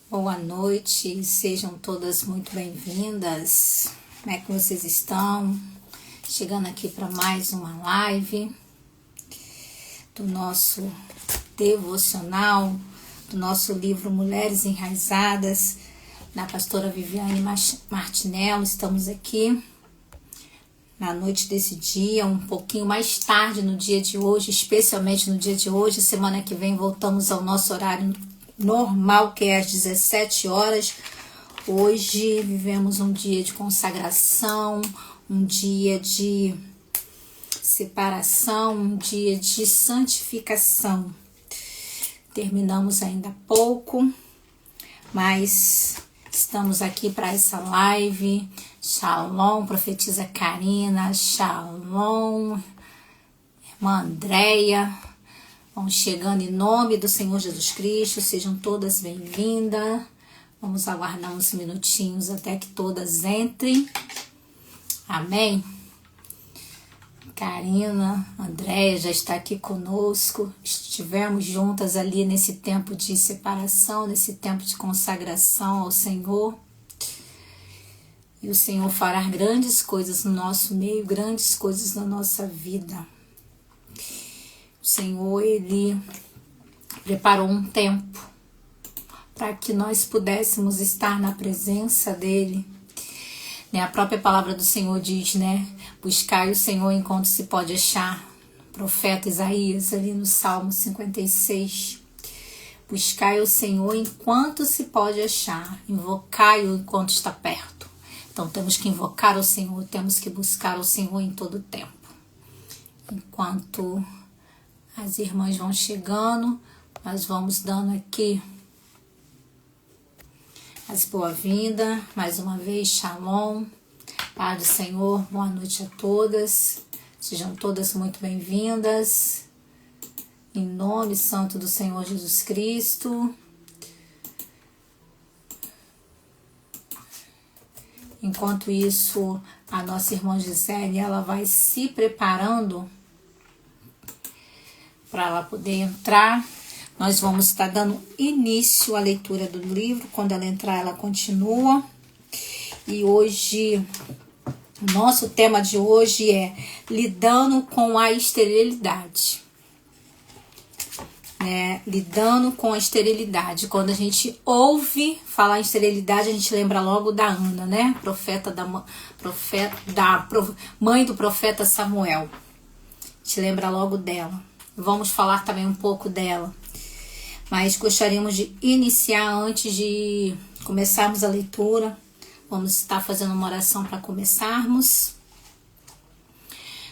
Boa noite, sejam todas muito bem-vindas. Como é que vocês estão? Chegando aqui para mais uma live do nosso devocional, do nosso livro Mulheres Enraizadas, da pastora Viviane Martinello. Estamos aqui na noite desse dia, um pouquinho mais tarde no dia de hoje, especialmente no dia de hoje. Semana que vem voltamos ao nosso horário normal, que é às 17 horas. Hoje vivemos um dia de consagração, um dia de separação, um dia de santificação. Terminamos ainda há pouco, mas estamos aqui para essa live. Shalom, profetisa Karina, shalom, irmã Andréia. Vão chegando em nome do Senhor Jesus Cristo, sejam todas bem-vindas. Vamos aguardar uns minutinhos até que todas entrem. Amém? Karina, Andréia já está aqui conosco. Estivemos juntas ali nesse tempo de separação, nesse tempo de consagração ao Senhor. E o Senhor fará grandes coisas no nosso meio, grandes coisas na nossa vida. O Senhor, Ele preparou um tempo para que nós pudéssemos estar na presença dEle. A própria palavra do Senhor diz, buscai o Senhor enquanto se pode achar. O profeta Isaías, ali no Salmo 56. Buscai o Senhor enquanto se pode achar. Invocai-o enquanto está perto. Então temos que invocar o Senhor, temos que buscar o Senhor em todo o tempo. Enquanto as irmãs vão chegando, nós vamos dando aqui as boas-vindas. Mais uma vez, shalom, Pai do Senhor, boa noite a todas. Sejam todas muito bem-vindas. Em nome santo do Senhor Jesus Cristo. Enquanto isso, a nossa irmã Gisele, ela vai se preparando para ela poder entrar. Nós vamos estar dando início à leitura do livro. Quando ela entrar, ela continua. E hoje, o nosso tema de hoje é lidando com a esterilidade. Lidando com a esterilidade. Quando a gente ouve falar em esterilidade, a gente lembra logo da Ana, mãe do profeta Samuel. A gente lembra logo dela. Vamos falar também um pouco dela. Mas gostaríamos de iniciar antes de começarmos a leitura. Vamos estar fazendo uma oração para começarmos.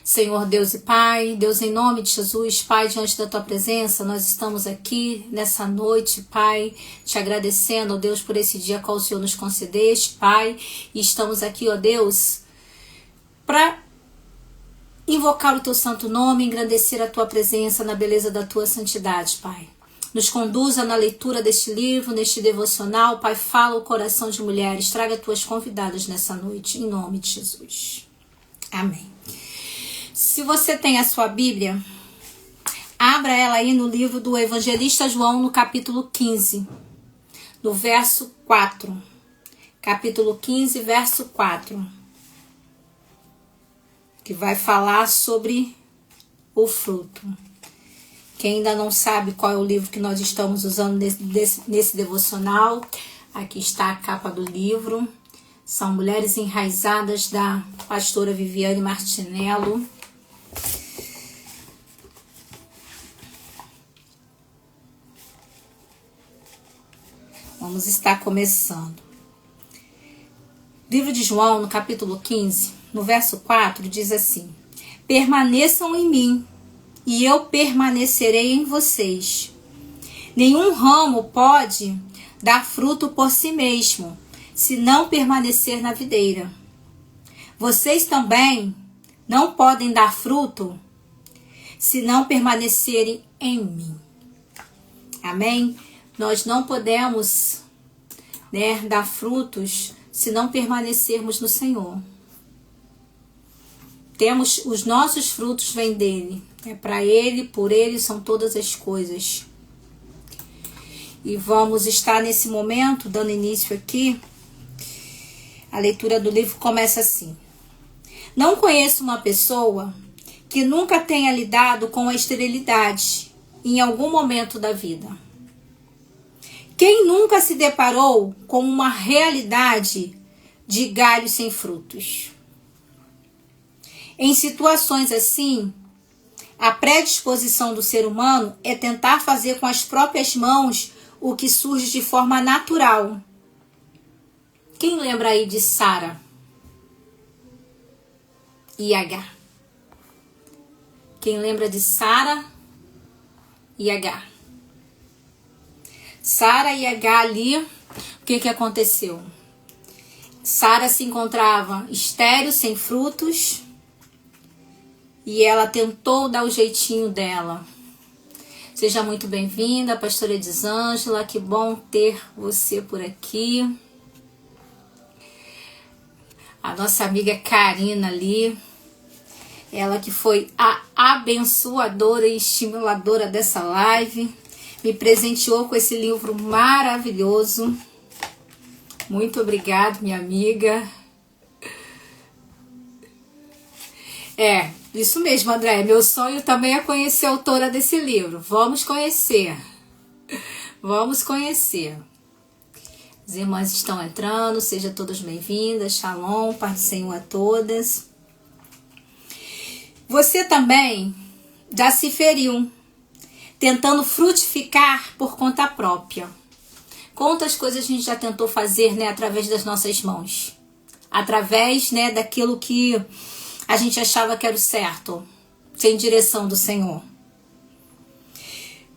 Senhor Deus e Pai, Deus, em nome de Jesus, Pai, diante da Tua presença, nós estamos aqui nessa noite, Pai, te agradecendo, ó Deus, por esse dia qual o Senhor nos concedeste, Pai, e estamos aqui, ó Deus, para invocar o Teu santo nome, engrandecer a Tua presença na beleza da Tua santidade, Pai. Nos conduza na leitura deste livro, neste devocional, Pai, fala o coração de mulheres, traga Tuas convidadas nessa noite, em nome de Jesus. Amém. Se você tem a sua Bíblia, abra ela aí no livro do Evangelista João, no capítulo 15, no verso 4. Capítulo 15, verso 4. Que vai falar sobre o fruto. Quem ainda não sabe qual é o livro que nós estamos usando nesse devocional, aqui está a capa do livro. São Mulheres Enraizadas, da pastora Viviane Martinello. Vamos estar começando. Livro de João, no capítulo 15, no verso 4, diz assim: permaneçam em mim, e eu permanecerei em vocês. Nenhum ramo pode dar fruto por si mesmo, se não permanecer na videira. Vocês também não podem dar fruto, se não permanecerem em mim. Amém? Nós não podemos, dar frutos se não permanecermos no Senhor. Os nossos frutos vêm dele. Para ele, por ele são todas as coisas. E vamos estar nesse momento, dando início aqui. A leitura do livro começa assim. Não conheço uma pessoa que nunca tenha lidado com a esterilidade em algum momento da vida. Quem nunca se deparou com uma realidade de galhos sem frutos? Em situações assim, a predisposição do ser humano é tentar fazer com as próprias mãos o que surge de forma natural. Quem lembra aí de Sara e Agar? Quem lembra de Sara e Agar? Sara e Agar ali, o que aconteceu? Sara se encontrava estéril, sem frutos, e ela tentou dar o jeitinho dela. Seja muito bem-vinda, pastora Elisângela, que bom ter você por aqui. A nossa amiga Karina ali, ela que foi a abençoadora e estimuladora dessa live, me presenteou com esse livro maravilhoso. Muito obrigada, minha amiga. Isso mesmo, André. Meu sonho também é conhecer a autora desse livro. Vamos conhecer. Vamos conhecer. As irmãs estão entrando, sejam todas bem-vindas. Shalom, paz do Senhor a todas. Você também já se feriu, tentando frutificar por conta própria. Quantas coisas a gente já tentou fazer, né, através das nossas mãos? Através, né, daquilo que a gente achava que era o certo, sem direção do Senhor.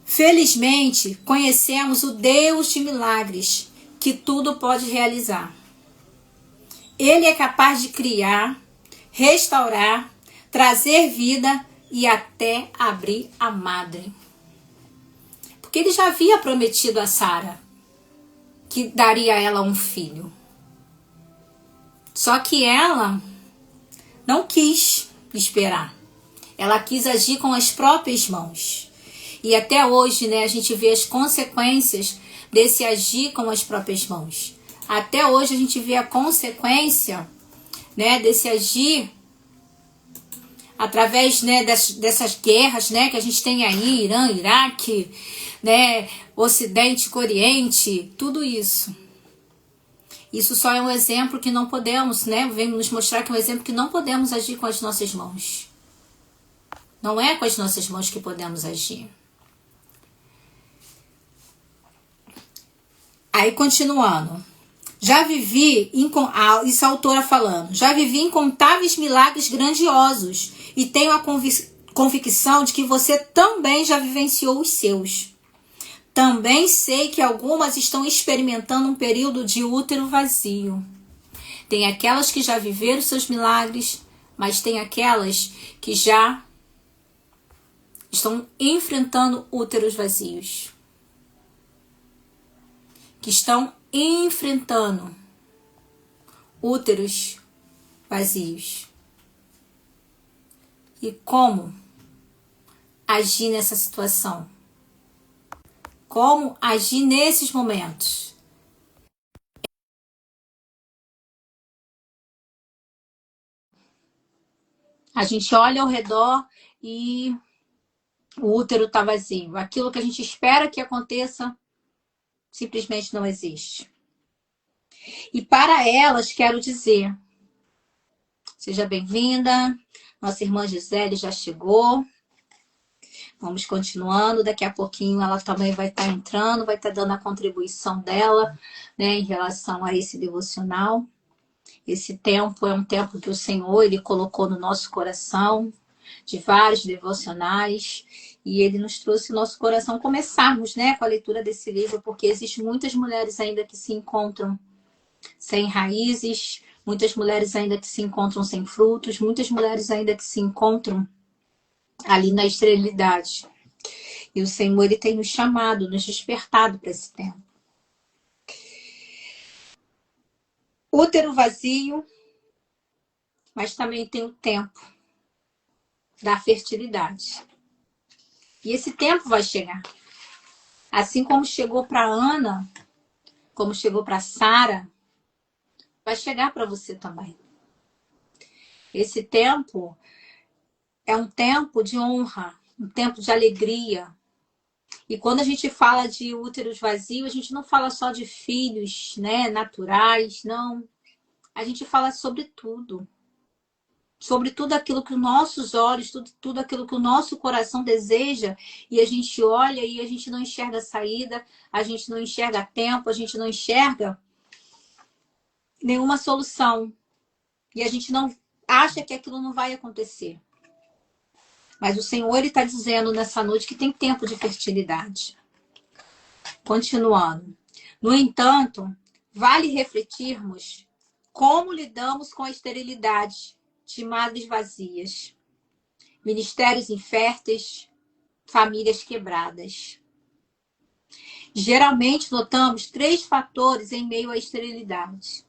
Felizmente, conhecemos o Deus de milagres, que tudo pode realizar. Ele é capaz de criar, restaurar, trazer vida e até abrir a madre. Porque ele já havia prometido a Sara que daria a ela um filho. Só que ela não quis esperar. Ela quis agir com as próprias mãos. E até hoje, né, a gente vê as consequências desse agir com as próprias mãos. Até hoje a gente vê a consequência, né, desse agir através, né, dessas guerras, né, que a gente tem aí, Irã, Iraque, né, Ocidente, Oriente, tudo isso. Isso só é um exemplo que não podemos, né, vem nos mostrar que é um exemplo que não podemos agir com as nossas mãos. Não é com as nossas mãos que podemos agir. Aí, continuando. Já vivi, isso a autora falando, já vivi incontáveis milagres grandiosos e tenho a convicção de que você também já vivenciou os seus. Também sei que algumas estão experimentando um período de útero vazio. Tem aquelas que já viveram seus milagres, mas tem aquelas que já estão enfrentando úteros vazios. Que estão enfrentando úteros vazios. E como agir nessa situação? Como agir nesses momentos? A gente olha ao redor e o útero está vazio. Aquilo que a gente espera que aconteça simplesmente não existe. E para elas, quero dizer, seja bem-vinda, nossa irmã Gisele já chegou. Vamos continuando, daqui a pouquinho ela também vai estar entrando, vai estar dando a contribuição dela, né, em relação a esse devocional. Esse tempo é um tempo que o Senhor, Ele colocou no nosso coração, de vários devocionais, e Ele nos trouxe no nosso coração começarmos, né, com a leitura desse livro, porque existem muitas mulheres ainda que se encontram sem raízes, muitas mulheres ainda que se encontram sem frutos, muitas mulheres ainda que se encontram ali na esterilidade. E o Senhor, Ele tem nos chamado, nos despertado para esse tempo. Útero vazio, mas também tem o tempo da fertilidade. E esse tempo vai chegar. Assim como chegou para Ana, como chegou para Sara, vai chegar para você também. Esse tempo é um tempo de honra, um tempo de alegria. E quando a gente fala de úteros vazios, a gente não fala só de filhos, né, naturais, não. A gente fala sobre tudo. Sobre tudo aquilo que os nossos olhos, tudo aquilo que o nosso coração deseja, e a gente olha e a gente não enxerga saída, a gente não enxerga tempo, a gente não enxerga nenhuma solução. E a gente não acha que aquilo não vai acontecer. Mas o Senhor, Ele está dizendo nessa noite que tem tempo de fertilidade. Continuando. No entanto, vale refletirmos como lidamos com a esterilidade de madres vazias, ministérios inférteis, famílias quebradas. Geralmente notamos 3 fatores em meio à esterilidade.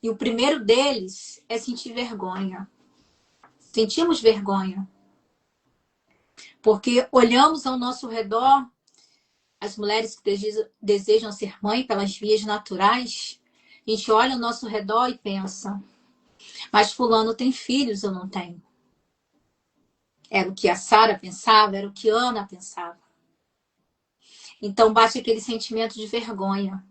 E o primeiro deles é sentir vergonha. Sentimos vergonha. Porque olhamos ao nosso redor, as mulheres que desejam ser mãe pelas vias naturais, a gente olha ao nosso redor e pensa, mas fulano tem filhos, eu não tenho. Era o que a Sara pensava, era o que Ana pensava. Então bate aquele sentimento de vergonha.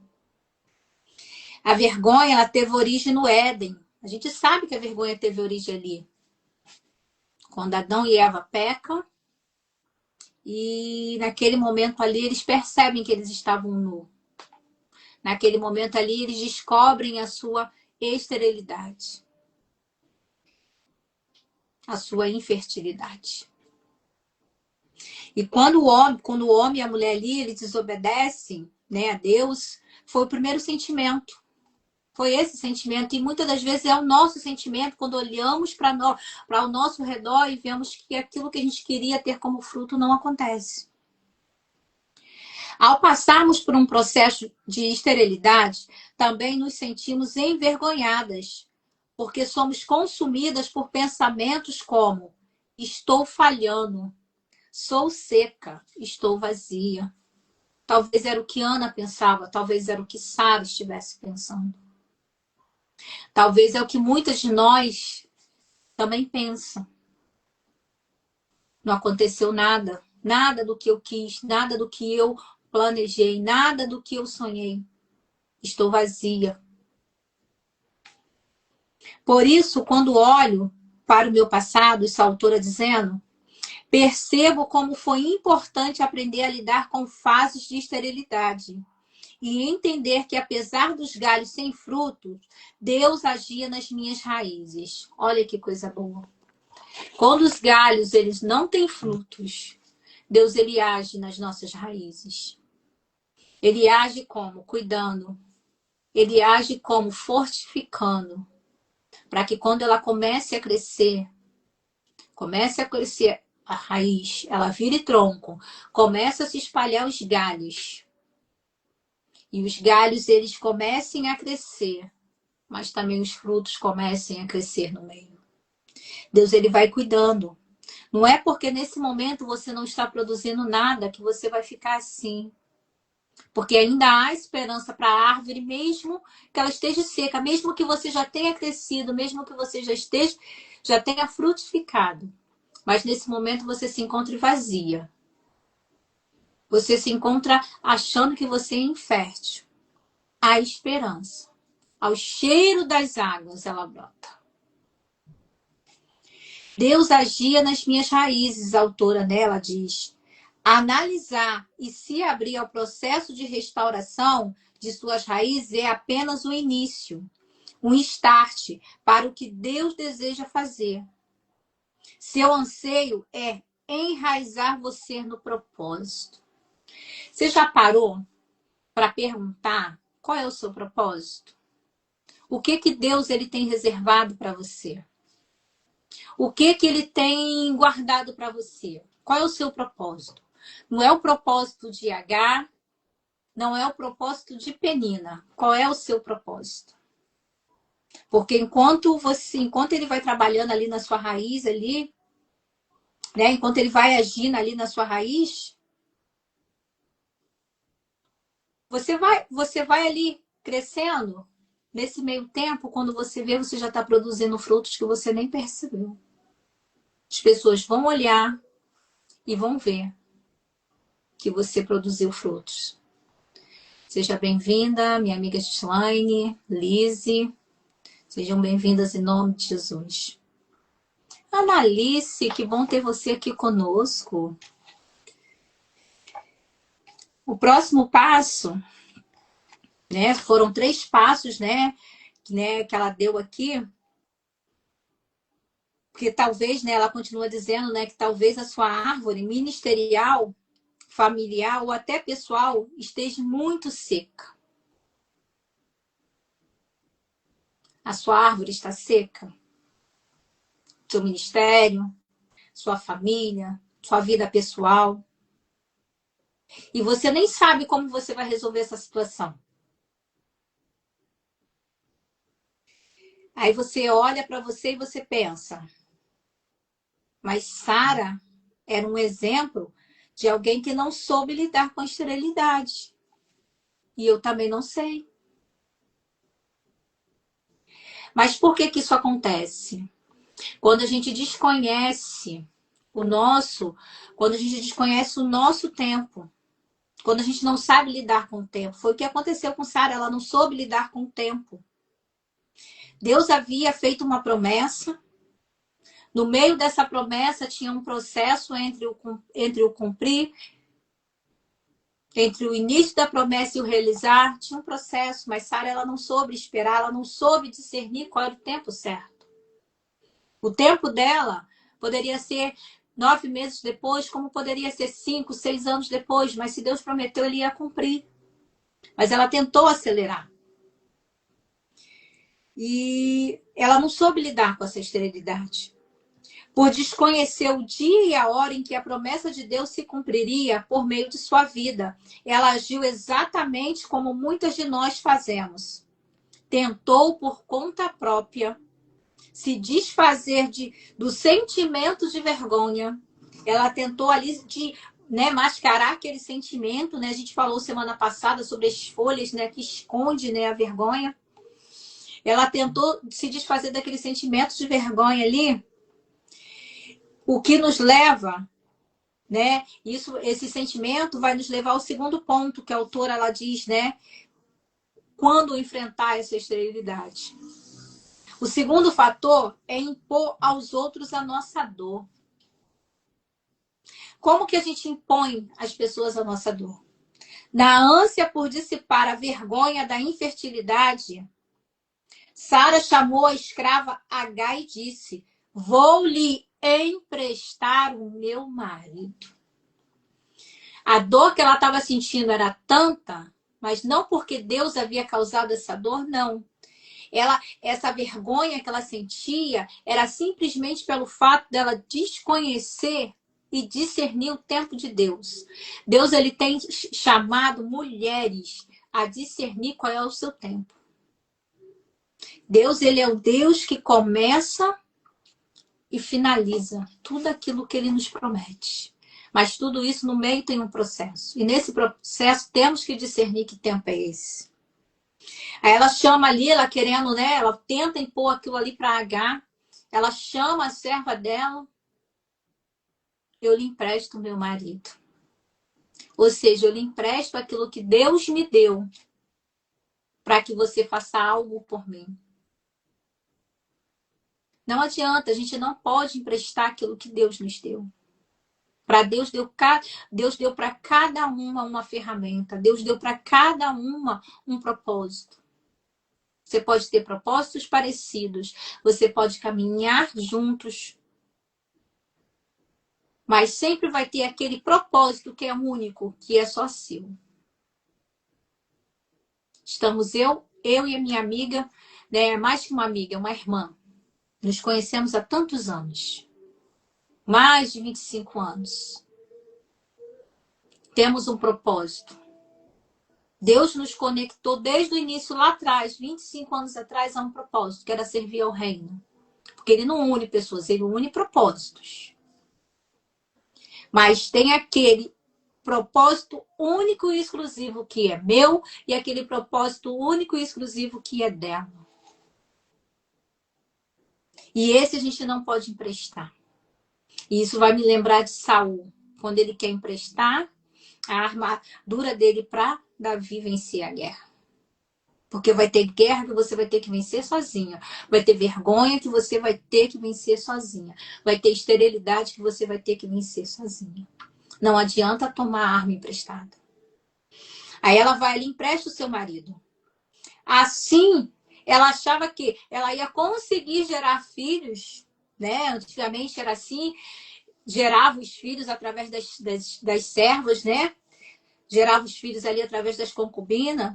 A vergonha, ela teve origem no Éden. A gente sabe que a vergonha teve origem ali. Quando Adão e Eva pecam, e naquele momento ali eles percebem que eles estavam nus. Naquele momento ali eles descobrem a sua esterilidade. A sua infertilidade. E quando o homem e a mulher ali, eles desobedecem, né, a Deus, foi o primeiro sentimento. Foi esse sentimento, e muitas das vezes é o nosso sentimento quando olhamos para o nosso redor e vemos que aquilo que a gente queria ter como fruto não acontece. Ao passarmos por um processo de esterilidade, também nos sentimos envergonhadas, porque somos consumidas por pensamentos como: estou falhando, sou seca, estou vazia. Talvez era o que Ana pensava, talvez era o que Sara estivesse pensando. Talvez é o que muitas de nós também pensam. Não aconteceu nada. Nada do que eu quis, nada do que eu planejei, nada do que eu sonhei. Estou vazia. Por isso, quando olho para o meu passado, essa autora dizendo, percebo como foi importante aprender a lidar com fases de esterilidade. E entender que, apesar dos galhos sem frutos, Deus agia nas minhas raízes. Olha que coisa boa. Quando os galhos eles não têm frutos, Deus ele age nas nossas raízes. Ele age como? Cuidando. Ele age como? Fortificando. Para que quando ela comece a crescer a raiz, ela vire tronco, começa a se espalhar os galhos. E os galhos eles comecem a crescer, mas também os frutos comecem a crescer no meio. Deus ele vai cuidando. Não é porque nesse momento você não está produzindo nada que você vai ficar assim. Porque ainda há esperança para a árvore, mesmo que ela esteja seca, mesmo que você já tenha crescido, mesmo que você já tenha frutificado. Mas nesse momento você se encontra vazia. Você se encontra achando que você é infértil. Há esperança. Ao cheiro das águas ela brota. Deus agia nas minhas raízes, a autora nela diz. Analisar e se abrir ao processo de restauração de suas raízes é apenas o início, um start para o que Deus deseja fazer. Seu anseio é enraizar você no propósito. Você já parou para perguntar qual é o seu propósito? O que Deus ele tem reservado para você? O que ele tem guardado para você? Qual é o seu propósito? Não é o propósito de H, não é o propósito de Penina. Qual é o seu propósito? Porque enquanto ele vai trabalhando ali na sua raiz ali, né? Enquanto ele vai agindo ali na sua raiz, você vai ali crescendo. Nesse meio tempo, quando você vê, você já está produzindo frutos que você nem percebeu. As pessoas vão olhar e vão ver que você produziu frutos. Seja bem-vinda, minha amiga Gislaine, Lise. Sejam bem-vindas em nome de Jesus. Analice, que bom ter você aqui conosco. O próximo passo, né? Foram 3 passos, né, que ela deu aqui. Porque talvez, né, ela continua dizendo, né, que talvez a sua árvore ministerial, familiar ou até pessoal esteja muito seca. A sua árvore está seca? Seu ministério, sua família, sua vida pessoal. E você nem sabe como você vai resolver essa situação. Aí você olha para você e você pensa, mas Sara era um exemplo de alguém que não soube lidar com a esterilidade. E eu também não sei. Mas por que isso acontece? Quando a gente desconhece quando a gente desconhece o nosso tempo, quando a gente não sabe lidar com o tempo. Foi o que aconteceu com Sara, ela não soube lidar com o tempo. Deus havia feito uma promessa. No meio dessa promessa tinha um processo entre o cumprir, entre o início da promessa e o realizar. Tinha um processo, mas Sara ela não soube esperar, ela não soube discernir qual era o tempo certo. O tempo dela poderia ser 9 meses depois, como poderia ser 5, 6 anos depois, mas se Deus prometeu, ele ia cumprir. Mas ela tentou acelerar. E ela não soube lidar com essa esterilidade. Por desconhecer o dia e a hora em que a promessa de Deus se cumpriria por meio de sua vida. Ela agiu exatamente como muitas de nós fazemos. Tentou por conta própria se desfazer do sentimento de vergonha. Ela tentou ali mascarar aquele sentimento, né? A gente falou semana passada sobre as folhas, né, que esconde, né, a vergonha. Ela tentou se desfazer daquele sentimento de vergonha ali, o que nos leva, né? Esse sentimento vai nos levar ao segundo ponto que a autora ela diz, né? Quando enfrentar essa esterilidade. O segundo fator é impor aos outros a nossa dor. Como que a gente impõe às pessoas a nossa dor? Na ânsia por dissipar a vergonha da infertilidade, Sara chamou a escrava Agar e disse: vou lhe emprestar o meu marido. A dor que ela estava sentindo era tanta, mas não porque Deus havia causado essa dor, não. Essa vergonha que ela sentia era simplesmente pelo fato dela desconhecer e discernir o tempo de Deus. Deus ele tem chamado mulheres a discernir qual é o seu tempo. Deus ele é o Deus que começa e finaliza tudo aquilo que ele nos promete. Mas tudo isso no meio tem um processo. E nesse processo temos que discernir que tempo é esse. Aí ela chama ali, ela querendo, né? Ela tenta impor aquilo ali para Agar. Ela chama a serva dela. Eu lhe empresto meu marido. Ou seja, eu lhe empresto aquilo que Deus me deu para que você faça algo por mim. Não adianta, a gente não pode emprestar aquilo que Deus nos deu. Para Deus deu para cada uma ferramenta. Deus deu para cada uma um propósito. Você pode ter propósitos parecidos. Você pode caminhar juntos. Mas sempre vai ter aquele propósito que é único, que é só seu. Estamos eu e a minha amiga, né? Mais que uma amiga, uma irmã. Nos conhecemos há tantos anos. Mais de 25 anos. Temos um propósito. Deus nos conectou desde o início lá atrás, 25 anos atrás, a um propósito, que era servir ao reino. Porque ele não une pessoas, ele une propósitos. Mas tem aquele propósito único e exclusivo que é meu e aquele propósito único e exclusivo que é dela. E esse a gente não pode emprestar. E isso vai me lembrar de Saul, quando ele quer emprestar a armadura dele para Davi vencer a guerra. Porque vai ter guerra que você vai ter que vencer sozinha. Vai ter vergonha que você vai ter que vencer sozinha. Vai ter esterilidade que você vai ter que vencer sozinha. Não adianta tomar arma emprestada. Aí ela vai ali e empresta o seu marido. Assim, ela achava que ela ia conseguir gerar filhos, né? Antigamente era assim, gerava os filhos através das servas, né? Gerava os filhos ali através das concubinas.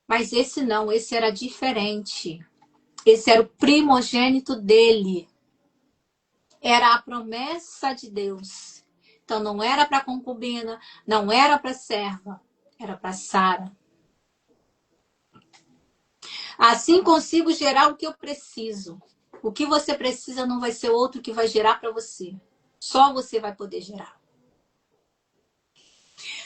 Mas esse não, esse era diferente. Esse era o primogênito dele. Era a promessa de Deus. Então não era para concubina, não era para serva, era para Sara. Assim consigo gerar o que eu preciso. O que você precisa não vai ser outro que vai gerar para você. Só você vai poder gerar.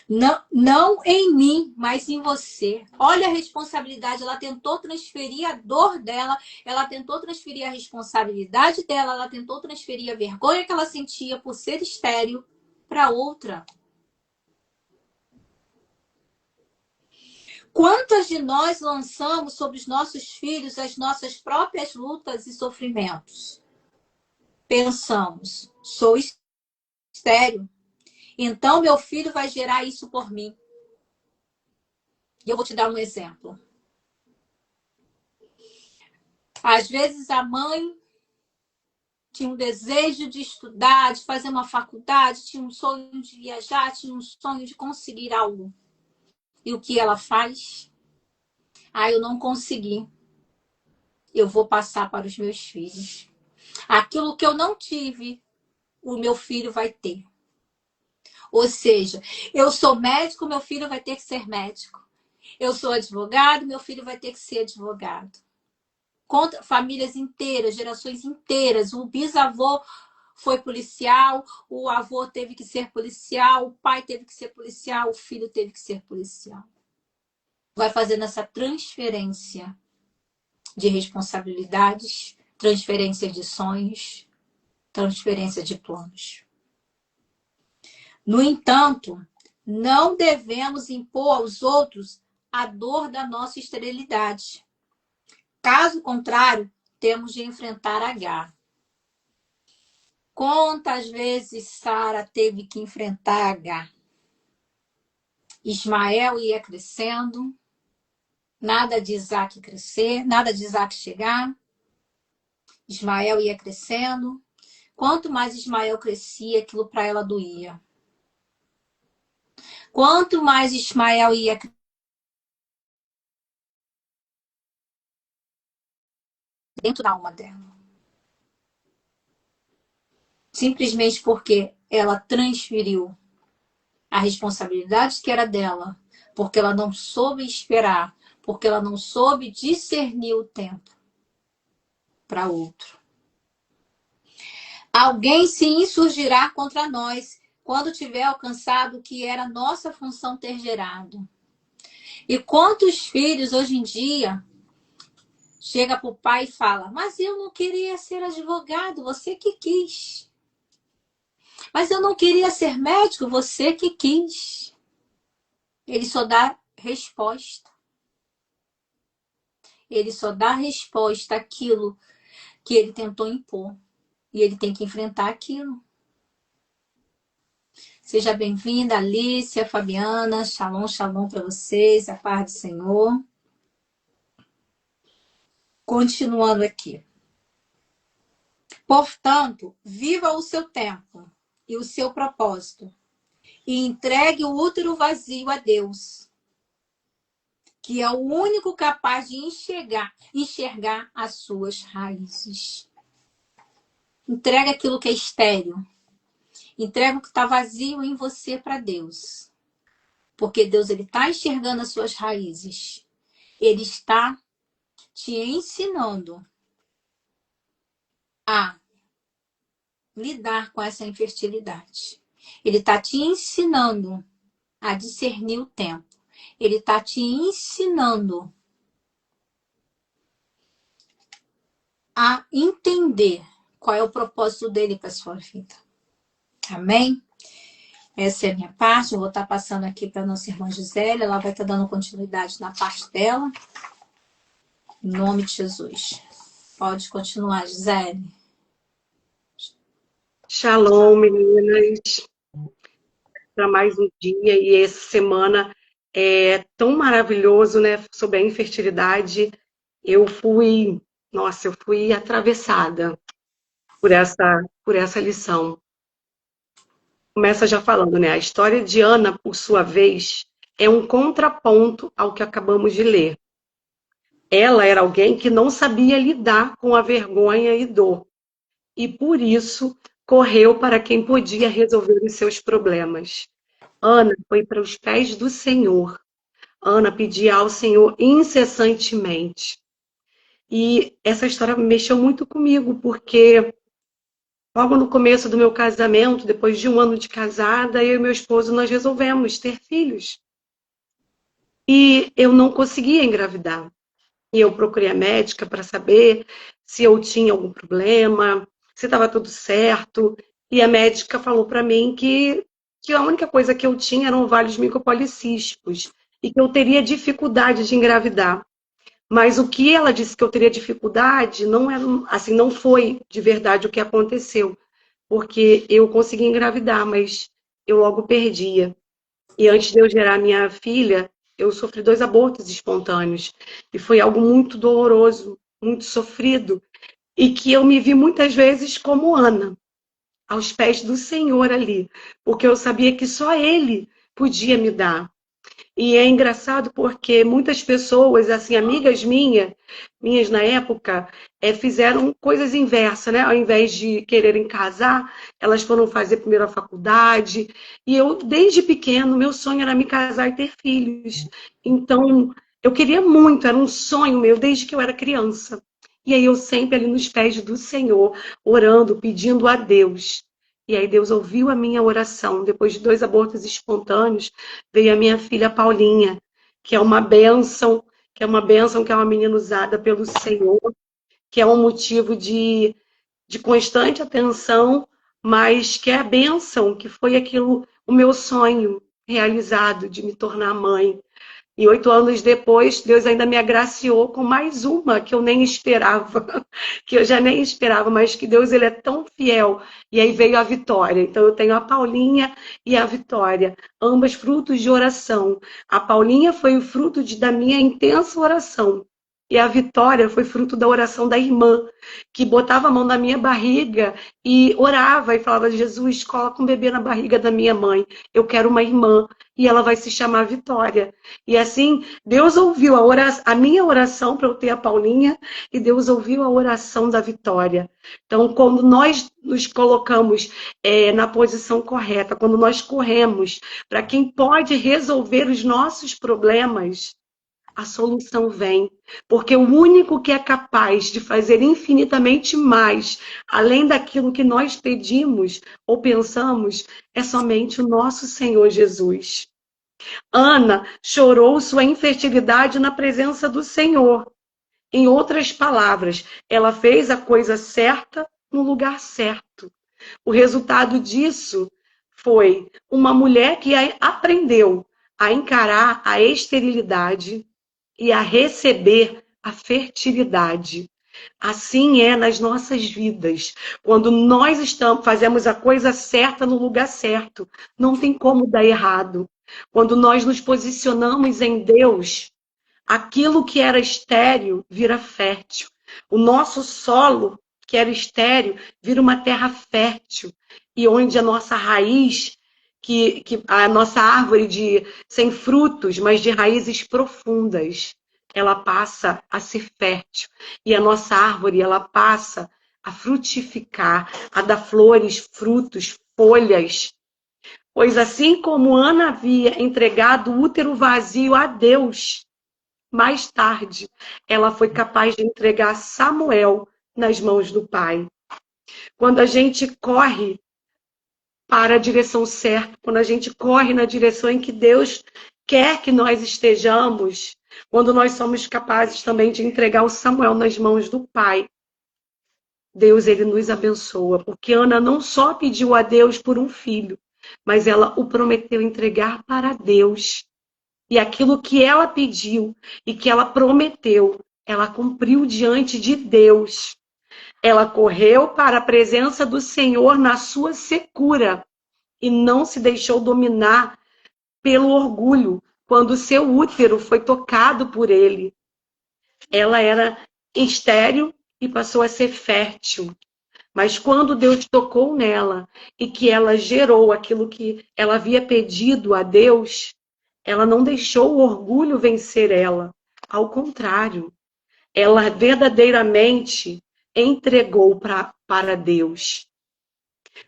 Não, não em mim, mas em você. Olha a responsabilidade. Ela tentou transferir a dor dela, ela tentou transferir a responsabilidade dela, ela tentou transferir a vergonha que ela sentia por ser estéril para outra. Quantas de nós lançamos sobre os nossos filhos as nossas próprias lutas e sofrimentos? Pensamos, sou estéril, então meu filho vai gerar isso por mim. E eu vou te dar um exemplo. Às vezes a mãe tinha um desejo de estudar, de fazer uma faculdade, tinha um sonho de viajar, tinha um sonho de conseguir algo. E o que ela faz? Ah, eu não consegui. Eu vou passar para os meus filhos. Aquilo que eu não tive, o meu filho vai ter. Ou seja, eu sou médico, meu filho vai ter que ser médico. Eu sou advogado, meu filho vai ter que ser advogado. Contra famílias inteiras, gerações inteiras. O bisavô foi policial, o avô teve que ser policial, o pai teve que ser policial, o filho teve que ser policial. Vai fazendo essa transferência de responsabilidades, transferência de sonhos, transferência de planos. No entanto, não devemos impor aos outros a dor da nossa esterilidade. Caso contrário, temos de enfrentar Agar. Quantas vezes Sara teve que enfrentar Agar? Ismael ia crescendo, nada de Isaac crescer, nada de Isaac chegar. Ismael ia crescendo. Quanto mais Ismael crescia, aquilo para ela doía. Quanto mais Ismael ia dentro da alma dela. Simplesmente porque ela transferiu a responsabilidade que era dela, porque ela não soube esperar, porque ela não soube discernir o tempo para outro. Alguém se insurgirá contra nós quando tiver alcançado o que era nossa função ter gerado. E quantos filhos hoje em dia chega para o pai e fala: mas eu não queria ser advogado, você que quis. Mas eu não queria ser médico, você que quis. Ele só dá resposta. Ele só dá resposta àquilo que ele tentou impor. E ele tem que enfrentar aquilo. Seja bem-vinda, Alicia, Fabiana. Shalom, shalom para vocês. A paz do Senhor. Continuando aqui. Portanto, viva o seu tempo e o seu propósito. E entregue o útero vazio a Deus, que é o único capaz de enxergar as suas raízes. Entrega aquilo que é estéril. Entrega o que está vazio em você para Deus. Porque Deus está enxergando as suas raízes. Ele está te ensinando a lidar com essa infertilidade. Ele está te ensinando a discernir o tempo. Ele está te ensinando a entender qual é o propósito dele para sua vida. Amém? Essa é a minha parte. Eu vou estar passando aqui para a nossa irmã Gisele. Ela vai estar dando continuidade na parte dela. Em nome de Jesus. Pode continuar, Gisele. Shalom, meninas, para mais um dia. E essa semana é tão maravilhoso, né? Sobre a infertilidade. Eu fui, nossa, eu fui atravessada por essa lição. Começa já falando, né? A história de Ana, por sua vez, é um contraponto ao que acabamos de ler. Ela era alguém que não sabia lidar com a vergonha e dor, e por isso correu para quem podia resolver os seus problemas. Ana foi para os pés do Senhor. Ana pedia ao Senhor incessantemente. E essa história mexeu muito comigo, porque logo no começo do meu casamento, depois de 1 ano de casada, eu e meu esposo, nós resolvemos ter filhos. E eu não conseguia engravidar. E eu procurei a médica para saber se eu tinha algum problema, se estava tudo certo. E a médica falou para mim que a única coisa que eu tinha eram ovários micropolicísticos e que eu teria dificuldade de engravidar. Mas o que ela disse que eu teria dificuldade não era, assim, não foi de verdade o que aconteceu, porque eu consegui engravidar, mas eu logo perdia. E antes de eu gerar minha filha, eu sofri 2 abortos espontâneos. E foi algo muito doloroso, muito sofrido. E que eu me vi muitas vezes como Ana, aos pés do Senhor ali. Porque eu sabia que só Ele podia me dar. E é engraçado porque muitas pessoas, assim, amigas minhas na época, fizeram coisas inversas, né? Ao invés de quererem casar, elas foram fazer primeiro a faculdade. E eu, desde pequeno, meu sonho era me casar e ter filhos. Então, eu queria muito, era um sonho meu desde que eu era criança. E aí eu sempre ali nos pés do Senhor, orando, pedindo a Deus. E aí Deus ouviu a minha oração. Depois de 2 abortos espontâneos, veio a minha filha Paulinha, que é uma bênção, que é uma menina usada pelo Senhor, que é um motivo de constante atenção, mas que é a bênção, que foi aquilo, o meu sonho realizado de me tornar mãe. E 8 anos depois, Deus ainda me agraciou com mais uma que eu nem esperava, que eu já nem esperava, mas que Deus ele é tão fiel. E aí veio a Vitória. Então eu tenho a Paulinha e a Vitória, ambas frutos de oração. A Paulinha foi o fruto da minha intensa oração. E a Vitória foi fruto da oração da irmã, que botava a mão na minha barriga e orava e falava: Jesus, coloca um bebê na barriga da minha mãe. Eu quero uma irmã e ela vai se chamar Vitória. E assim, Deus ouviu a minha oração para eu ter a Paulinha e Deus ouviu a oração da Vitória. Então, quando nós nos colocamos na posição correta, quando nós corremos para quem pode resolver os nossos problemas, a solução vem. Porque o único que é capaz de fazer infinitamente mais, além daquilo que nós pedimos ou pensamos, é somente o nosso Senhor Jesus. Ana chorou sua infertilidade na presença do Senhor. Em outras palavras, ela fez a coisa certa no lugar certo. O resultado disso foi uma mulher que aprendeu a encarar a esterilidade e a receber a fertilidade. Assim é nas nossas vidas. Quando nós fazemos a coisa certa no lugar certo, não tem como dar errado. Quando nós nos posicionamos em Deus, aquilo que era estéril vira fértil. O nosso solo, que era estéril, vira uma terra fértil. E onde a nossa raiz, que a nossa árvore sem frutos, mas de raízes profundas, ela passa a ser fértil. E a nossa árvore, ela passa a frutificar, a dar flores, frutos, folhas. Pois assim como Ana havia entregado o útero vazio a Deus, mais tarde ela foi capaz de entregar Samuel nas mãos do pai. Quando a gente corre para a direção certa, quando a gente corre na direção em que Deus quer que nós estejamos, quando nós somos capazes também de entregar o Samuel nas mãos do Pai, Deus, ele nos abençoa, porque Ana não só pediu a Deus por um filho, mas ela o prometeu entregar para Deus. E aquilo que ela pediu e que ela prometeu, ela cumpriu diante de Deus. Ela correu para a presença do Senhor na sua secura e não se deixou dominar pelo orgulho quando seu útero foi tocado por ele. Ela era estéril e passou a ser fértil. Mas quando Deus tocou nela e que ela gerou aquilo que ela havia pedido a Deus, ela não deixou o orgulho vencer ela. Ao contrário, ela verdadeiramente entregou para Deus.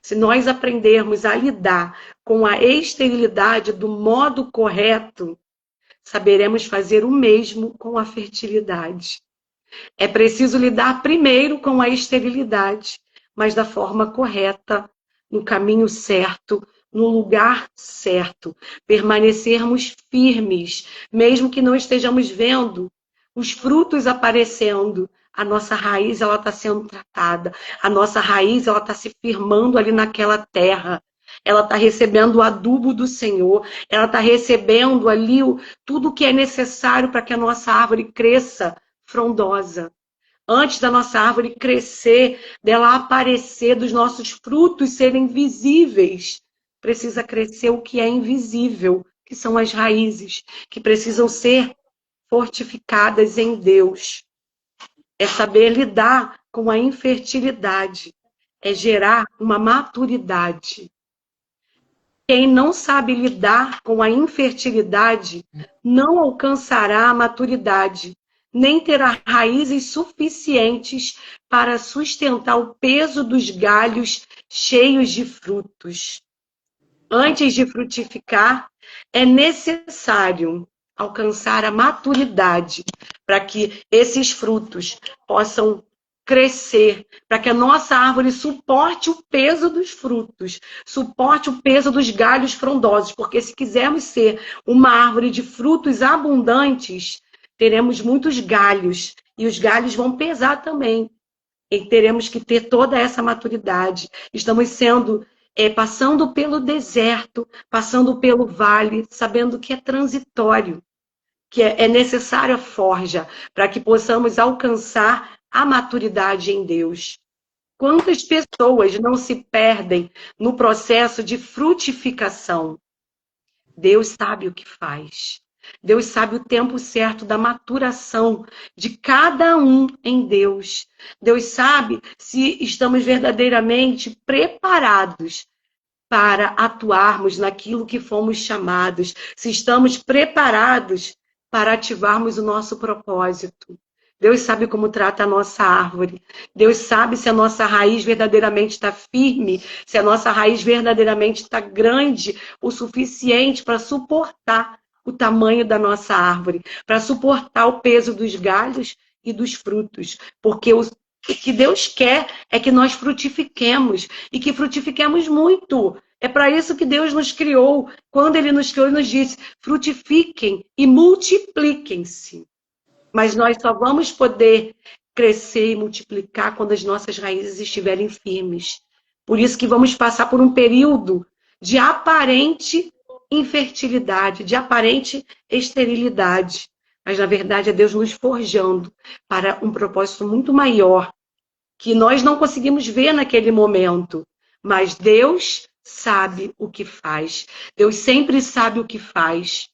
Se nós aprendermos a lidar com a esterilidade do modo correto, saberemos fazer o mesmo com a fertilidade. É preciso lidar primeiro com a esterilidade, mas da forma correta, no caminho certo, no lugar certo. Permanecermos firmes, mesmo que não estejamos vendo os frutos aparecendo. A nossa raiz ela está sendo tratada. A nossa raiz ela está se firmando ali naquela terra. Ela está recebendo o adubo do Senhor. Ela está recebendo ali tudo que é necessário para que a nossa árvore cresça frondosa. Antes da nossa árvore crescer, dela aparecer, dos nossos frutos serem visíveis, precisa crescer o que é invisível, que são as raízes, que precisam ser fortificadas em Deus. É saber lidar com a infertilidade, é gerar uma maturidade. Quem não sabe lidar com a infertilidade não alcançará a maturidade, nem terá raízes suficientes para sustentar o peso dos galhos cheios de frutos. Antes de frutificar, é necessário alcançar a maturidade para que esses frutos possam crescer, para que a nossa árvore suporte o peso dos frutos, suporte o peso dos galhos frondosos, porque se quisermos ser uma árvore de frutos abundantes, teremos muitos galhos, e os galhos vão pesar também. E teremos que ter toda essa maturidade. Estamos passando pelo deserto, passando pelo vale, sabendo que é transitório, que é necessária a forja para que possamos alcançar a maturidade em Deus. Quantas pessoas não se perdem no processo de frutificação? Deus sabe o que faz. Deus sabe o tempo certo da maturação de cada um em Deus. Deus sabe se estamos verdadeiramente preparados para atuarmos naquilo que fomos chamados, se estamos preparados para ativarmos o nosso propósito. Deus sabe como trata a nossa árvore. Deus sabe se a nossa raiz verdadeiramente está firme, se a nossa raiz verdadeiramente está grande o suficiente para suportar o tamanho da nossa árvore, para suportar o peso dos galhos e dos frutos. Porque o que Deus quer é que nós frutifiquemos e que frutifiquemos muito. É para isso que Deus nos criou. Quando Ele nos criou, Ele nos disse: frutifiquem e multipliquem-se. Mas nós só vamos poder crescer e multiplicar quando as nossas raízes estiverem firmes. Por isso que vamos passar por um período de aparente infertilidade, de aparente esterilidade. Mas, na verdade, é Deus nos forjando para um propósito muito maior, que nós não conseguimos ver naquele momento. Mas Deus sabe o que faz. Deus sempre sabe o que faz.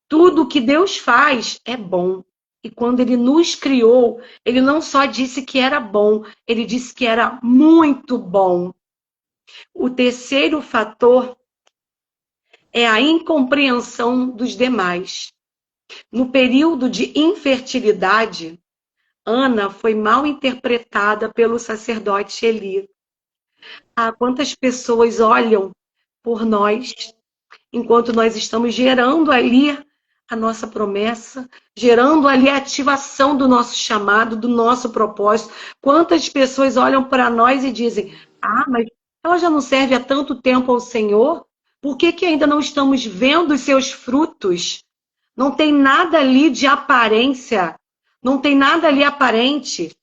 Tudo que Deus faz é bom. E quando Ele nos criou, Ele não só disse que era bom, Ele disse que era muito bom. O terceiro fator é a incompreensão dos demais. No período de infertilidade, Ana foi mal interpretada pelo sacerdote Eli. Ah, quantas pessoas olham por nós, enquanto nós estamos gerando ali a nossa promessa, gerando ali a ativação do nosso chamado, do nosso propósito. Quantas pessoas olham para nós e dizem: ah, mas Ela já não serve há tanto tempo ao Senhor? Por que que ainda não estamos vendo os seus frutos? Não tem nada ali de aparência, não tem nada ali aparente,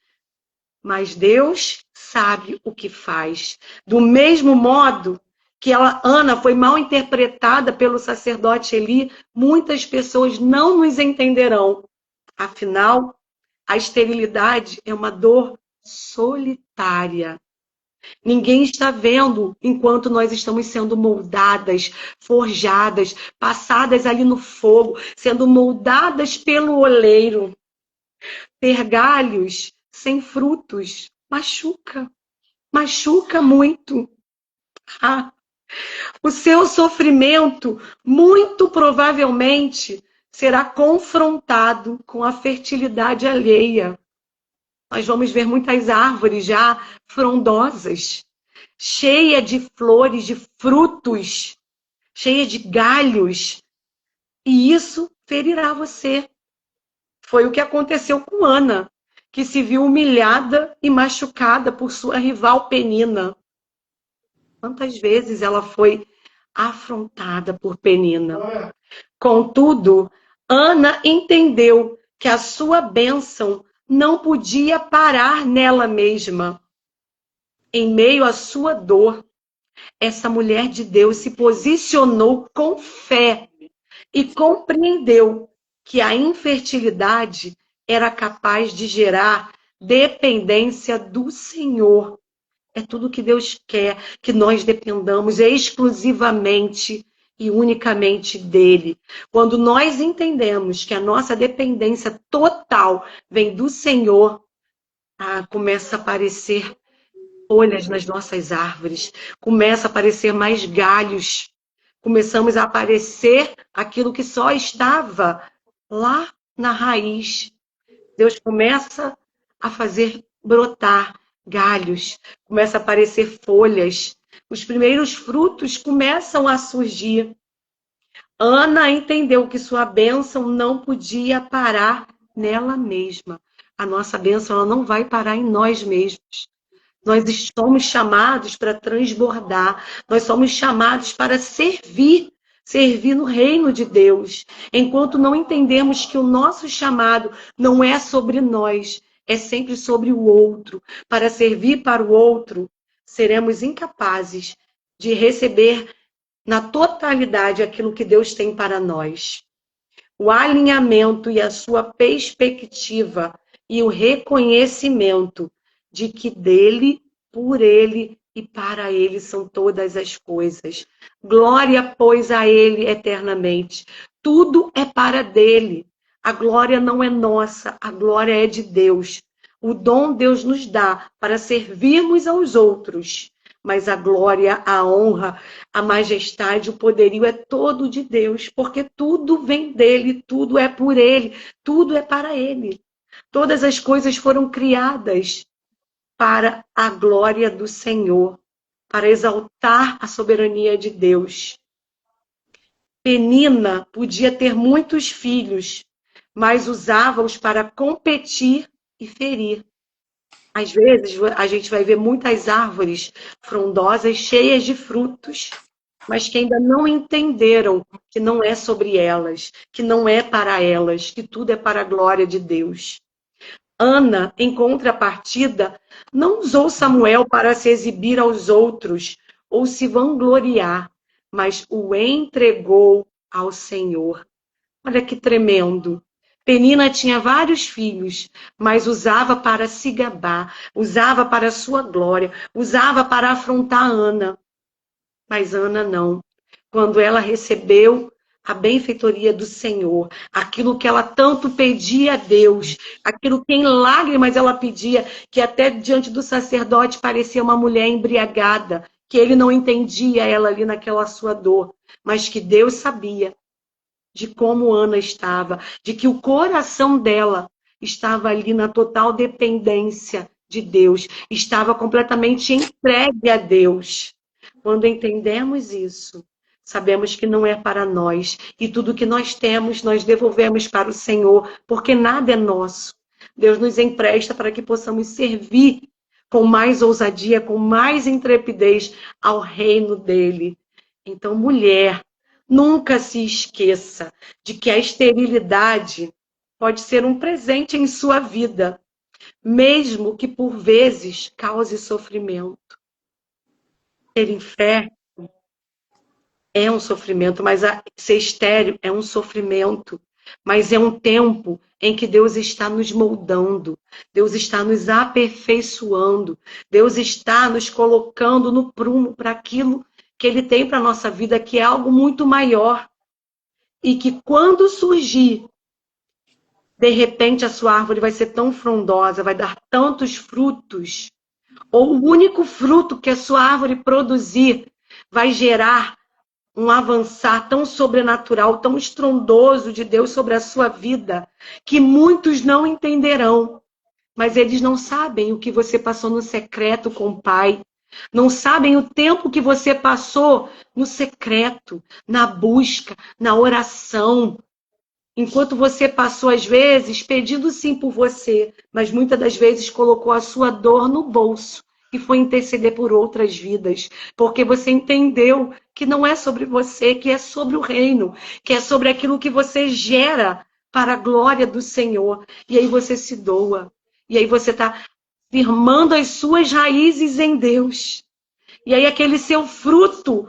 mas Deus sabe o que faz. Do mesmo modo que Ana foi mal interpretada pelo sacerdote Eli, muitas pessoas não nos entenderão. Afinal, a esterilidade é uma dor solitária. Ninguém está vendo enquanto nós estamos sendo moldadas, forjadas, passadas ali no fogo, sendo moldadas pelo oleiro. Ter galhos sem frutos machuca, machuca muito. Ah, o seu sofrimento, muito provavelmente, será confrontado com a fertilidade alheia. Nós vamos ver muitas árvores já frondosas, cheia de flores, de frutos, cheia de galhos, e isso ferirá você. Foi o que aconteceu com Ana, que se viu humilhada e machucada por sua rival Penina. Quantas vezes ela foi afrontada por Penina? Contudo, Ana entendeu que a sua bênção não podia parar nela mesma. Em meio à sua dor, essa mulher de Deus se posicionou com fé e compreendeu que a infertilidade era capaz de gerar dependência do Senhor. É tudo que Deus quer, que nós dependamos exclusivamente e unicamente dele. Quando nós entendemos que a nossa dependência total vem do Senhor, começa a aparecer folhas nas nossas árvores, começa a aparecer mais galhos, começamos a aparecer aquilo que só estava lá na raiz. Deus começa a fazer brotar galhos, começa a aparecer folhas, os primeiros frutos começam a surgir. Ana entendeu que sua bênção não podia parar nela mesma. A nossa bênção ela não vai parar em nós mesmos. Nós somos chamados para transbordar, nós somos chamados para servir, servir no reino de Deus. Enquanto não entendemos que o nosso chamado não é sobre nós, é sempre sobre o outro. Para servir para o outro, seremos incapazes de receber na totalidade aquilo que Deus tem para nós. O alinhamento e a sua perspectiva e o reconhecimento de que dele, por ele e para ele são todas as coisas. Glória, pois, a ele eternamente. Tudo é para dele. A glória não é nossa, a glória é de Deus. O dom Deus nos dá para servirmos aos outros. Mas a glória, a honra, a majestade, o poderio é todo de Deus, porque tudo vem dele, tudo é por ele, tudo é para ele. Todas as coisas foram criadas para a glória do Senhor, para exaltar a soberania de Deus. Penina podia ter muitos filhos, mas usava-os para competir e ferir. Às vezes, a gente vai ver muitas árvores frondosas, cheias de frutos, mas que ainda não entenderam que não é sobre elas, que não é para elas, que tudo é para a glória de Deus. Ana, em contrapartida, não usou Samuel para se exibir aos outros ou se vangloriar, mas o entregou ao Senhor. Olha que tremendo. Penina tinha vários filhos, mas usava para se gabar, usava para sua glória, usava para afrontar Ana. Mas Ana não. Quando ela recebeu a benfeitoria do Senhor, aquilo que ela tanto pedia a Deus, aquilo que em lágrimas ela pedia, que até diante do sacerdote parecia uma mulher embriagada, que ele não entendia ela ali naquela sua dor, mas que Deus sabia de como Ana estava, de que o coração dela estava ali na total dependência de Deus, estava completamente entregue a Deus. Quando entendemos isso, sabemos que não é para nós, e tudo que nós temos, nós devolvemos para o Senhor, porque nada é nosso. Deus nos empresta para que possamos servir com mais ousadia, com mais intrepidez ao reino dele. Então, mulher, nunca se esqueça de que a esterilidade pode ser um presente em sua vida, mesmo que por vezes cause sofrimento. Ter fé é um sofrimento, mas ser estéril é um sofrimento. Mas é um tempo em que Deus está nos moldando, Deus está nos aperfeiçoando, Deus está nos colocando no prumo para aquilo que Ele tem para a nossa vida, que é algo muito maior. E que quando surgir, de repente a sua árvore vai ser tão frondosa, vai dar tantos frutos, ou o único fruto que a sua árvore produzir vai gerar um avançar tão sobrenatural, tão estrondoso de Deus sobre a sua vida, que muitos não entenderão. Mas eles não sabem o que você passou no secreto com o Pai. Não sabem o tempo que você passou no secreto, na busca, na oração. Enquanto você passou, às vezes, pedindo sim por você, mas muitas das vezes colocou a sua dor no bolso e foi interceder por outras vidas, porque você entendeu que não é sobre você, que é sobre o reino, que é sobre aquilo que você gera para a glória do Senhor. E aí você se doa. E aí você está firmando as suas raízes em Deus. E aí aquele seu fruto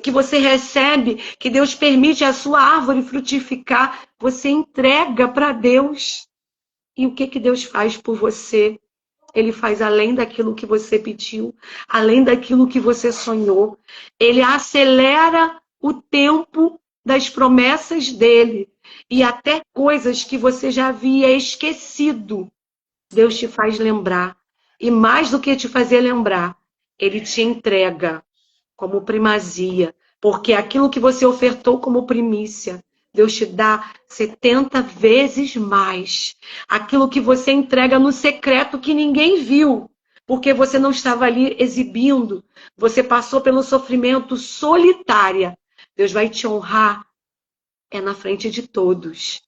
que você recebe, que Deus permite a sua árvore frutificar, você entrega para Deus. E o que Deus faz por você? Ele faz além daquilo que você pediu, além daquilo que você sonhou. Ele acelera o tempo das promessas dele. E até coisas que você já havia esquecido, Deus te faz lembrar. E mais do que te fazer lembrar, ele te entrega como primazia. Porque aquilo que você ofertou como primícia, Deus te dá 70 vezes mais. Aquilo que você entrega no secreto que ninguém viu, porque você não estava ali exibindo. Você passou pelo sofrimento solitária. Deus vai te honrar na frente de todos.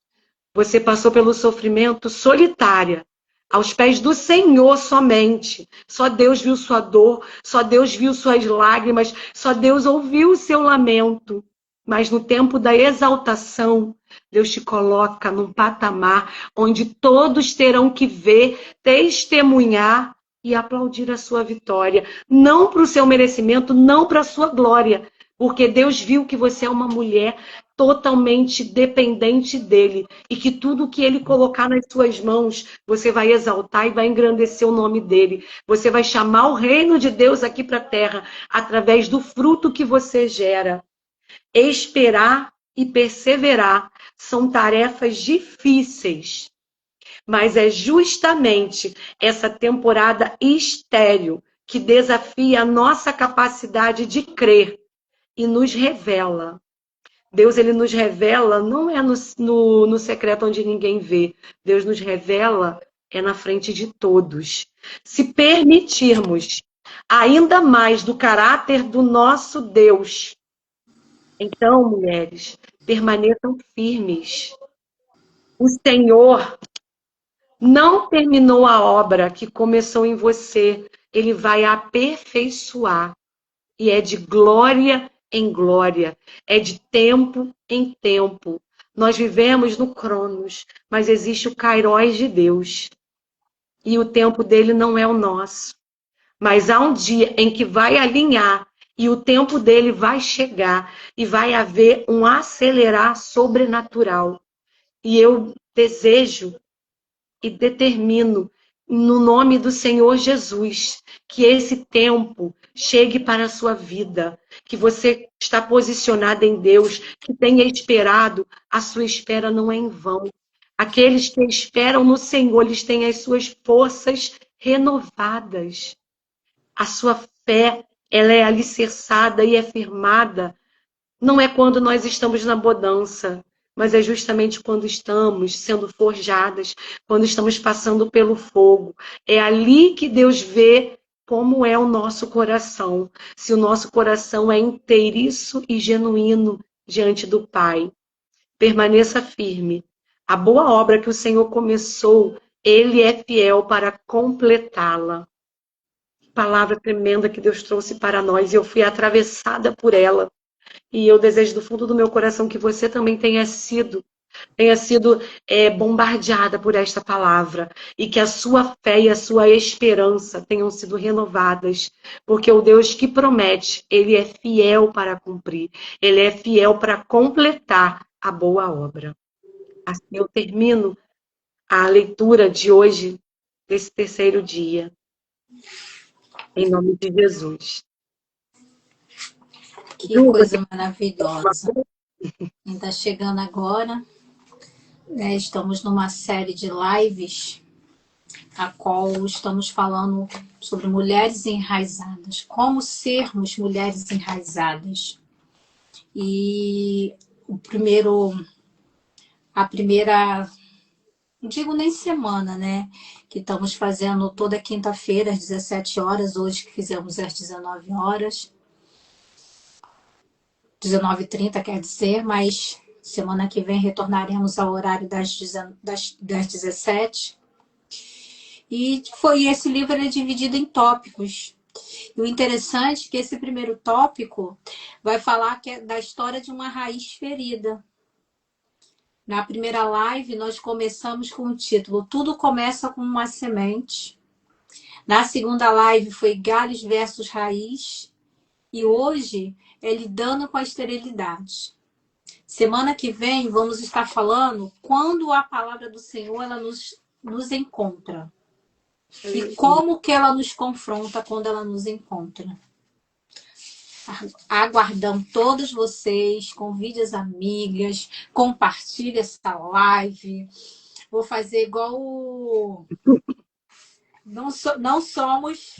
Você passou pelo sofrimento solitária, aos pés do Senhor somente. Só Deus viu sua dor, só Deus viu suas lágrimas, só Deus ouviu o seu lamento. Mas no tempo da exaltação, Deus te coloca num patamar onde todos terão que ver, testemunhar e aplaudir a sua vitória. Não para o seu merecimento, não para a sua glória, porque Deus viu que você é uma mulher totalmente dependente dele e que tudo que ele colocar nas suas mãos, você vai exaltar e vai engrandecer o nome dele. Você vai chamar o reino de Deus aqui para a terra através do fruto que você gera. Esperar e perseverar são tarefas difíceis, mas é justamente essa temporada estéril que desafia a nossa capacidade de crer e nos revela. Deus, ele nos revela, não é no secreto onde ninguém vê. Deus nos revela na frente de todos. Se permitirmos ainda mais do caráter do nosso Deus, então, mulheres, permaneçam firmes. O Senhor não terminou a obra que começou em você. Ele vai aperfeiçoar. E é de glória em glória, é de tempo em tempo. Nós vivemos no Cronos, mas existe o Kairos de Deus. E o tempo dele não é o nosso. Mas há um dia em que vai alinhar e o tempo dele vai chegar e vai haver um acelerar sobrenatural. E eu desejo e determino, no nome do Senhor Jesus, que esse tempo chegue para a sua vida, que você está posicionada em Deus, que tenha esperado, a sua espera não é em vão. Aqueles que esperam no Senhor, eles têm as suas forças renovadas. A sua fé, ela é alicerçada e é firmada. Não é quando nós estamos na bonança, mas é justamente quando estamos sendo forjadas, quando estamos passando pelo fogo. É ali que Deus vê como é o nosso coração. Se o nosso coração é inteiriço e genuíno diante do Pai. Permaneça firme. A boa obra que o Senhor começou, Ele é fiel para completá-la. palavra tremenda que Deus trouxe para nós e eu fui atravessada por ela. E eu desejo do fundo do meu coração que você também tenha sido bombardeada por esta palavra e que a sua fé e a sua esperança tenham sido renovadas, porque o Deus que promete, ele é fiel para cumprir, ele é fiel para completar a boa obra. Assim eu termino a leitura de hoje, desse terceiro dia, em nome de Jesus. Que coisa maravilhosa. Quem está chegando agora, né, estamos numa série de lives, a qual estamos falando sobre mulheres enraizadas, como sermos mulheres enraizadas. E a primeira, não digo nem semana, né? Que estamos fazendo toda quinta-feira, às 17 horas, hoje que fizemos às 19 horas. 19h30, quer dizer, mas semana que vem retornaremos ao horário das 17. E esse livro é dividido em tópicos. E o interessante é que esse primeiro tópico vai falar da história de uma raiz ferida. Na primeira live, nós começamos com o título Tudo Começa com uma Semente. Na segunda live foi Galhos versus Raiz. E hoje é Lidando com a Esterilidade. Semana que vem vamos estar falando quando a palavra do Senhor ela nos encontra. E como que ela nos confronta quando ela nos encontra. Aguardando todos vocês, convide as amigas, compartilhe essa live. Vou fazer igual não somos,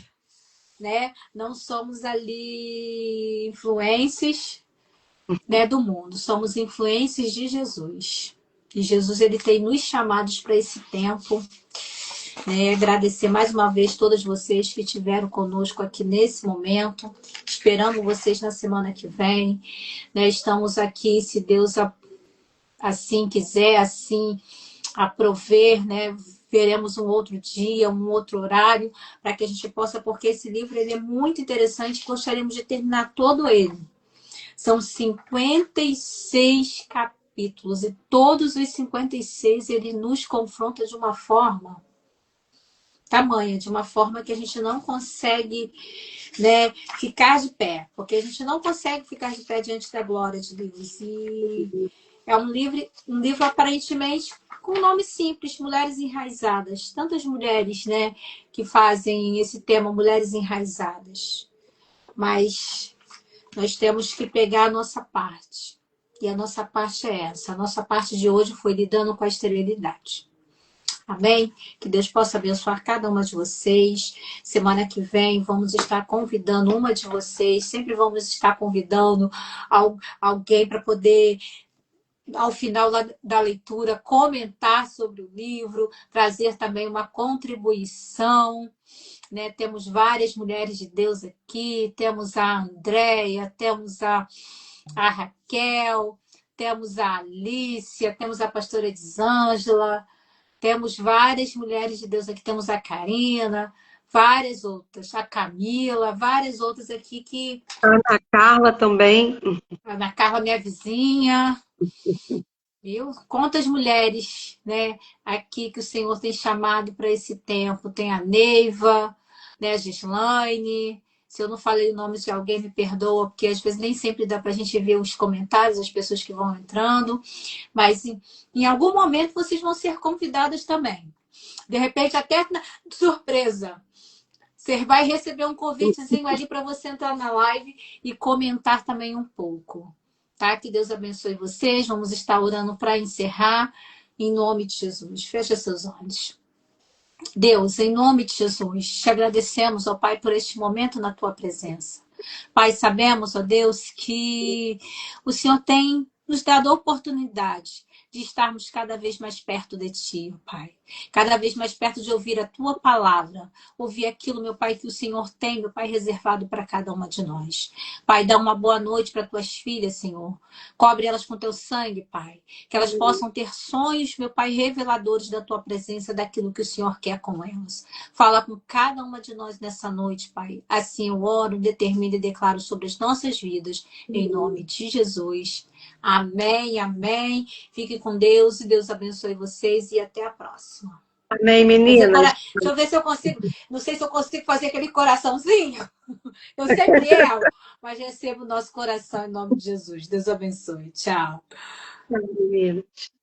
né? Não somos ali influências, né, do mundo. Somos influências de Jesus. E Jesus ele tem nos chamados para esse tempo. Agradecer mais uma vez todas vocês que estiveram conosco aqui nesse momento. Esperamos vocês na semana que vem. Estamos aqui, se Deus assim quiser, assim aprover, veremos um outro dia, um outro horário, para que a gente possa, porque esse livro ele é muito interessante, gostaríamos de terminar todo ele. São 56 capítulos e todos os 56 ele nos confronta de uma forma tamanha, de uma forma que a gente não consegue, ficar de pé, porque a gente não consegue ficar de pé diante da glória de Deus. E é um livro aparentemente com um nome simples, Mulheres Enraizadas. Tantas mulheres, que fazem esse tema, Mulheres Enraizadas. Mas nós temos que pegar a nossa parte. E a nossa parte é essa. A nossa parte de hoje foi lidando com a esterilidade. Amém? Que Deus possa abençoar cada uma de vocês. Semana que vem vamos estar convidando uma de vocês. Sempre vamos estar convidando alguém para poder, ao final da leitura, comentar sobre o livro, trazer também uma contribuição. Temos várias mulheres de Deus aqui. Temos a Andréia, temos a Raquel, temos a Alícia, temos a pastora Elisângela. Temos várias mulheres de Deus aqui. Temos a Karina, várias outras. A Camila, várias outras aqui que... A Ana Carla também. A Ana Carla, minha vizinha. Viu? Quantas mulheres, aqui que o Senhor tem chamado para esse tempo. Tem a Neiva, a Gislaine. Se eu não falei o nome de alguém, me perdoa, porque às vezes nem sempre dá para a gente ver os comentários, as pessoas que vão entrando. Mas em algum momento vocês vão ser convidadas também. De repente, até surpresa. Você vai receber um convitezinho ali para você entrar na live e comentar também um pouco. Tá? Que Deus abençoe vocês. Vamos estar orando para encerrar. Em nome de Jesus. Fecha seus olhos. Deus, em nome de Jesus, te agradecemos, ó Pai, por este momento na tua presença. Pai, sabemos, ó Deus, que o Senhor tem nos dado a oportunidade de estarmos cada vez mais perto de Ti, Pai. Cada vez mais perto de ouvir a Tua palavra, ouvir aquilo, meu Pai, que o Senhor tem, meu Pai, reservado para cada uma de nós. Pai, dá uma boa noite para Tuas filhas, Senhor. Cobre elas com Teu sangue, Pai. Que elas possam ter sonhos, meu Pai, reveladores da Tua presença, daquilo que o Senhor quer com elas. Fala com cada uma de nós nessa noite, Pai. Assim eu oro, determino e declaro sobre as nossas vidas, em nome de Jesus. Amém, amém. Fique com Deus e Deus abençoe vocês e até a próxima. Amém, meninas. Deixa eu ver se eu consigo. Não sei se eu consigo fazer aquele coraçãozinho. Eu sempre erro, mas recebo o nosso coração em nome de Jesus. Deus abençoe. Tchau. Amém, meninas.